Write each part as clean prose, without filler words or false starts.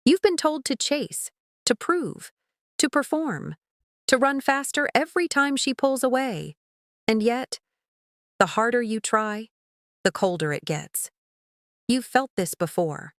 You've been told to chase, to prove, to perform, to run faster every time she pulls away. And yet, the harder you try, the colder it gets. You've felt this before.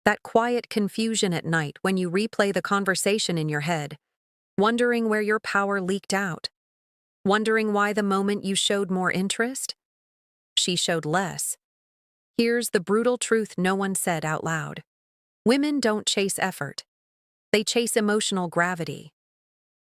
That quiet confusion at night when you replay the conversation in your head, wondering where your power leaked out, wondering why the moment you showed more interest, she showed less. Here's the brutal truth no one said out loud. Women don't chase effort. They chase emotional gravity.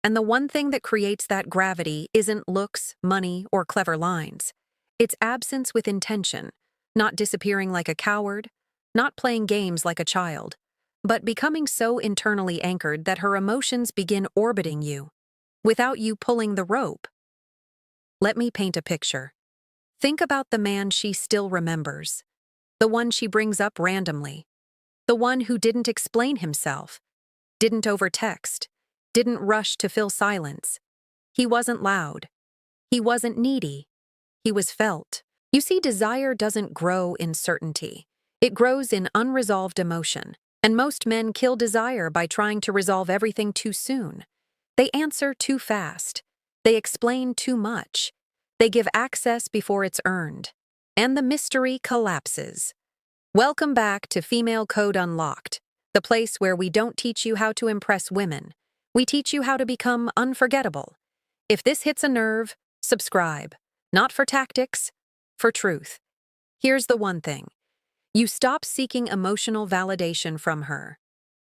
And the one thing that creates that gravity isn't looks, money, or clever lines. It's absence with intention, not disappearing like a coward, not playing games like a child, but becoming so internally anchored that her emotions begin orbiting you, without you pulling the rope. Let me paint a picture. Think about the man she still remembers, the one she brings up randomly, the one who didn't explain himself, didn't overtext, didn't rush to fill silence. He wasn't loud. He wasn't needy. He was felt. You see, desire doesn't grow in certainty. It grows in unresolved emotion, and most men kill desire by trying to resolve everything too soon. They answer too fast. They explain too much. They give access before it's earned, and the mystery collapses. Welcome back to Female Code Unlocked, the place where we don't teach you how to impress women. We teach you how to become unforgettable. If this hits a nerve, subscribe. Not for tactics, for truth. Here's the one thing. You stop seeking emotional validation from her.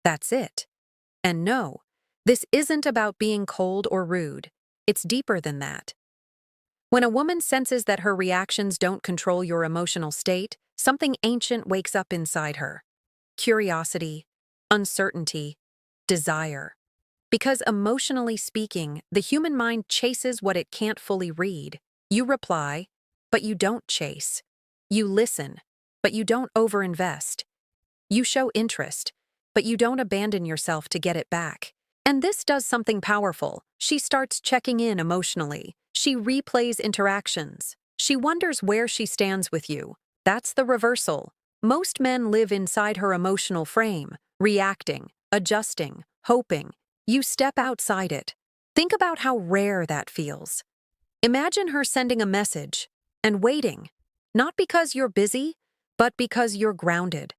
That's it. And no, this isn't about being cold or rude. It's deeper than that. When a woman senses that her reactions don't control your emotional state, something ancient wakes up inside her. Curiosity, uncertainty, desire. Because emotionally speaking, the human mind chases what it can't fully read. You reply, but you don't chase. You listen, but you don't overinvest. You show interest, but you don't abandon yourself to get it back. And this does something powerful. She starts checking in emotionally. She replays interactions. She wonders where she stands with you. That's the reversal. Most men live inside her emotional frame, reacting, adjusting, hoping. You step outside it. Think about how rare that feels. Imagine her sending a message and waiting, not because you're busy, but because you're grounded.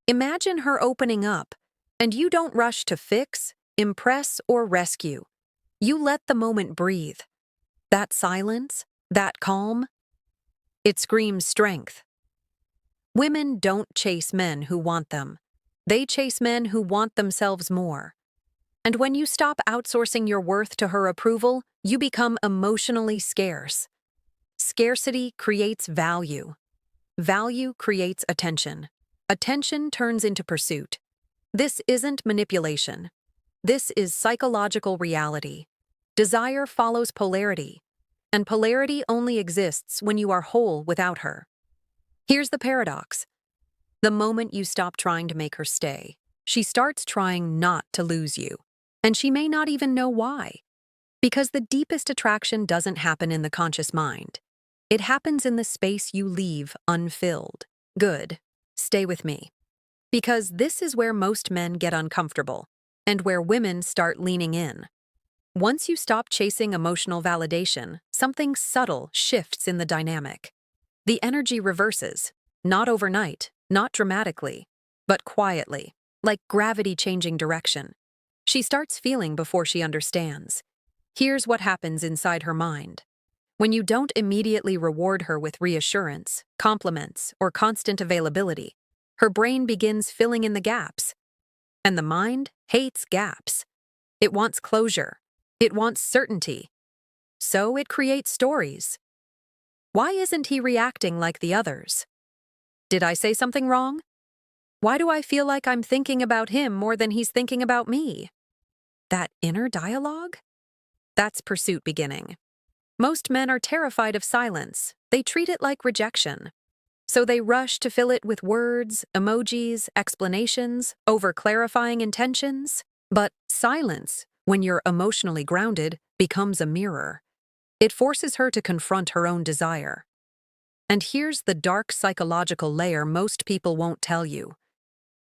Imagine her opening up, and you don't rush to fix, impress, or rescue. You let the moment breathe. That silence, that calm, it screams strength. Women don't chase men who want them. They chase men who want themselves more. And when you stop outsourcing your worth to her approval, you become emotionally scarce. Scarcity creates value. Value creates attention. Attention turns into pursuit. This isn't manipulation. This is psychological reality. Desire follows polarity, and polarity only exists when you are whole without her. Here's the paradox. The moment you stop trying to make her stay, she starts trying not to lose you. And she may not even know why. Because the deepest attraction doesn't happen in the conscious mind. It happens in the space you leave unfilled. Good. Stay with me. Because this is where most men get uncomfortable, and where women start leaning in. Once you stop chasing emotional validation, something subtle shifts in the dynamic. The energy reverses, not overnight, not dramatically, but quietly, like gravity changing direction. She starts feeling before she understands. Here's what happens inside her mind. When you don't immediately reward her with reassurance, compliments, or constant availability, her brain begins filling in the gaps. And the mind hates gaps. It wants closure. It wants certainty. So it creates stories. Why isn't he reacting like the others? Did I say something wrong? Why do I feel like I'm thinking about him more than he's thinking about me? That inner dialogue? That's pursuit beginning. Most men are terrified of silence. They treat it like rejection. So they rush to fill it with words, emojis, explanations, over-clarifying intentions. But silence, when you're emotionally grounded, becomes a mirror. It forces her to confront her own desire. And here's the dark psychological layer most people won't tell you.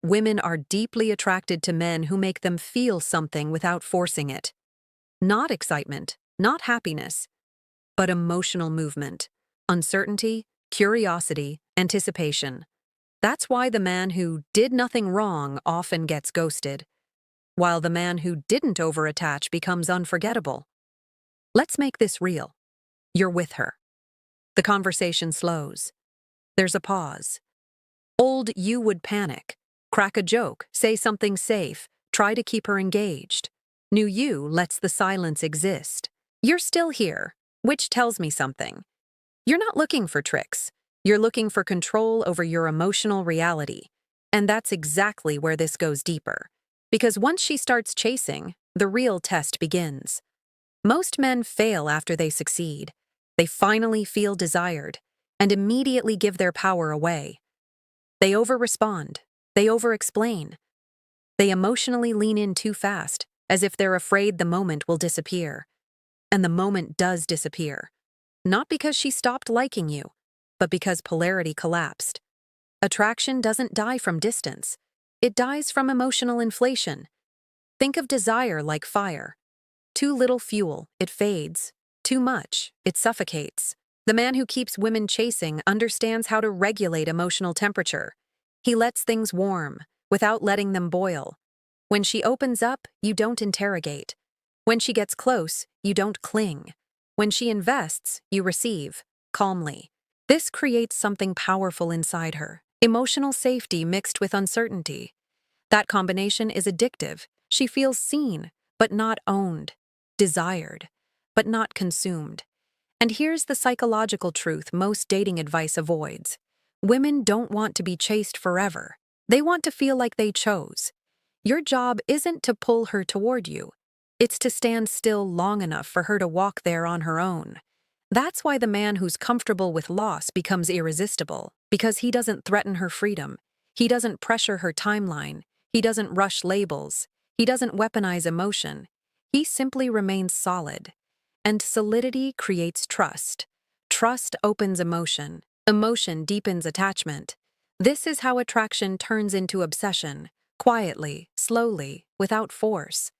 women are deeply attracted to men who make them feel something without forcing it. Not excitement, not happiness, but emotional movement, uncertainty, curiosity, anticipation. That's why the man who did nothing wrong often gets ghosted, while the man who didn't overattach becomes unforgettable. Let's make this real. You're with her. The conversation slows. There's a pause. Old you would panic, crack a joke, say something safe, try to keep her engaged. New you lets the silence exist. You're still here, which tells me something. You're not looking for tricks. You're looking for control over your emotional reality. And that's exactly where this goes deeper. Because once she starts chasing, the real test begins. Most men fail after they succeed. They finally feel desired and immediately give their power away. They over-respond. They over-explain. They emotionally lean in too fast, as if they're afraid the moment will disappear. And the moment does disappear. Not because she stopped liking you, but because polarity collapsed. Attraction doesn't die from distance. It dies from emotional inflation. Think of desire like fire. Too little fuel, it fades. Too much, it suffocates. The man who keeps women chasing understands how to regulate emotional temperature. He lets things warm, without letting them boil. When she opens up, you don't interrogate. When she gets close, you don't cling. When she invests, you receive, calmly. This creates something powerful inside her, emotional safety mixed with uncertainty. That combination is addictive. She feels seen, but not owned, desired, but not consumed. And here's the psychological truth most dating advice avoids. Women don't want to be chased forever. They want to feel like they chose. Your job isn't to pull her toward you. It's to stand still long enough for her to walk there on her own. That's why the man who's comfortable with loss becomes irresistible, because he doesn't threaten her freedom. He doesn't pressure her timeline. He doesn't rush labels. He doesn't weaponize emotion. He simply remains solid. And solidity creates trust. Trust opens emotion. Emotion deepens attachment. This is how attraction turns into obsession, quietly, slowly, without force.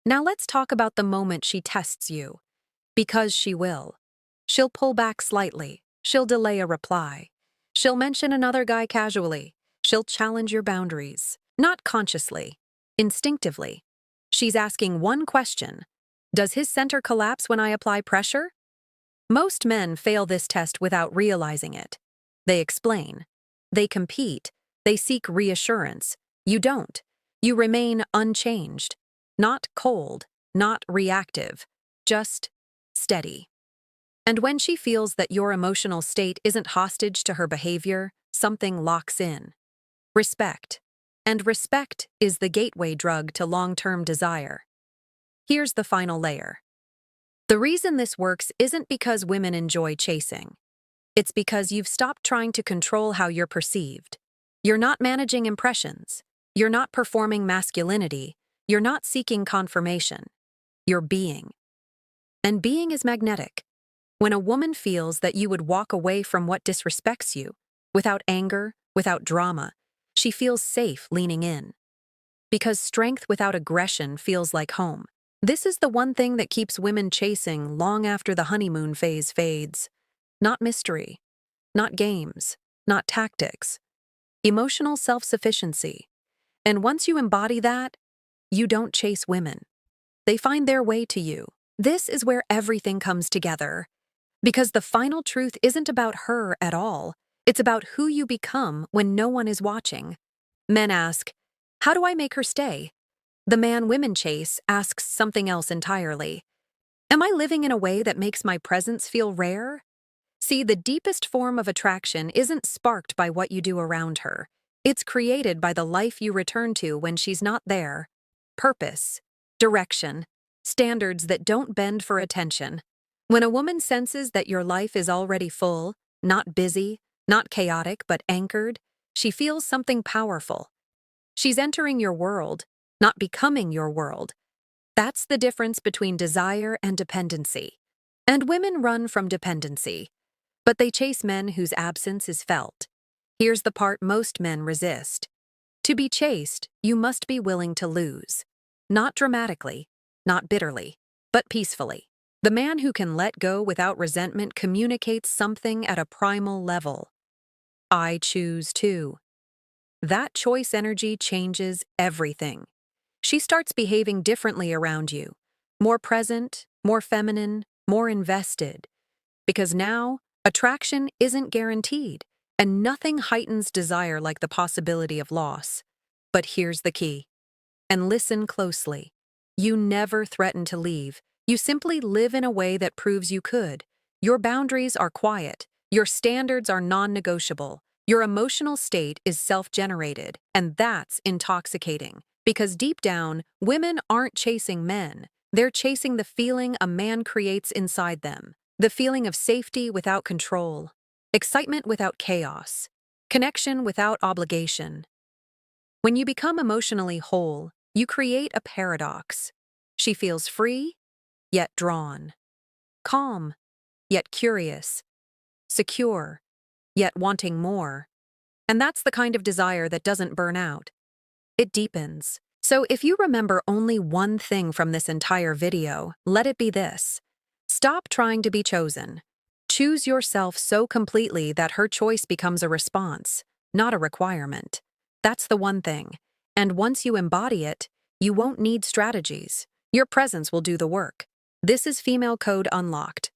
Now let's talk about the moment she tests you. Because she will. She'll pull back slightly. She'll delay a reply. She'll mention another guy casually. She'll challenge your boundaries. Not consciously, instinctively. She's asking one question. Does his center collapse when I apply pressure? Most men fail this test without realizing it. They explain. They compete. They seek reassurance. You don't. You remain unchanged. Not cold, not reactive. Just steady. And when she feels that your emotional state isn't hostage to her behavior, something locks in. Respect. And respect is the gateway drug to long-term desire. Here's the final layer. The reason this works isn't because women enjoy chasing. It's because you've stopped trying to control how you're perceived. You're not managing impressions. You're not performing masculinity. You're not seeking confirmation. You're being. And being is magnetic. When a woman feels that you would walk away from what disrespects you, without anger, without drama, she feels safe leaning in. Because strength without aggression feels like home. This is the one thing that keeps women chasing long after the honeymoon phase fades. Not mystery, not games, not tactics. Emotional self-sufficiency. And once you embody that, you don't chase women. They find their way to you. This is where everything comes together. Because the final truth isn't about her at all. It's about who you become when no one is watching. Men ask, how do I make her stay? The man women chase asks something else entirely. Am I living in a way that makes my presence feel rare? See, the deepest form of attraction isn't sparked by what you do around her. It's created by the life you return to when she's not there. Purpose, direction, standards that don't bend for attention. When a woman senses that your life is already full, not busy, not chaotic, but anchored, she feels something powerful. She's entering your world, not becoming your world. That's the difference between desire and dependency. And women run from dependency, but they chase men whose absence is felt. Here's the part most men resist. To be chaste, you must be willing to lose. Not dramatically, not bitterly, but peacefully. The man who can let go without resentment communicates something at a primal level. I choose to. That choice energy changes everything. She starts behaving differently around you, more present, more feminine, more invested. Because now, attraction isn't guaranteed, and nothing heightens desire like the possibility of loss. But here's the key. And listen closely. You never threaten to leave. You simply live in a way that proves you could. Your boundaries are quiet. Your standards are non-negotiable. Your emotional state is self-generated, and that's intoxicating. Because deep down, women aren't chasing men. They're chasing the feeling a man creates inside them. The feeling of safety without control, excitement without chaos, connection without obligation. When you become emotionally whole, you create a paradox. She feels free, yet drawn. Calm, yet curious. Secure, yet wanting more. And that's the kind of desire that doesn't burn out. It deepens. So if you remember only one thing from this entire video, let it be this. Stop trying to be chosen. Choose yourself so completely that her choice becomes a response, not a requirement. That's the one thing. And once you embody it, you won't need strategies. Your presence will do the work. This is Female Code Unlocked.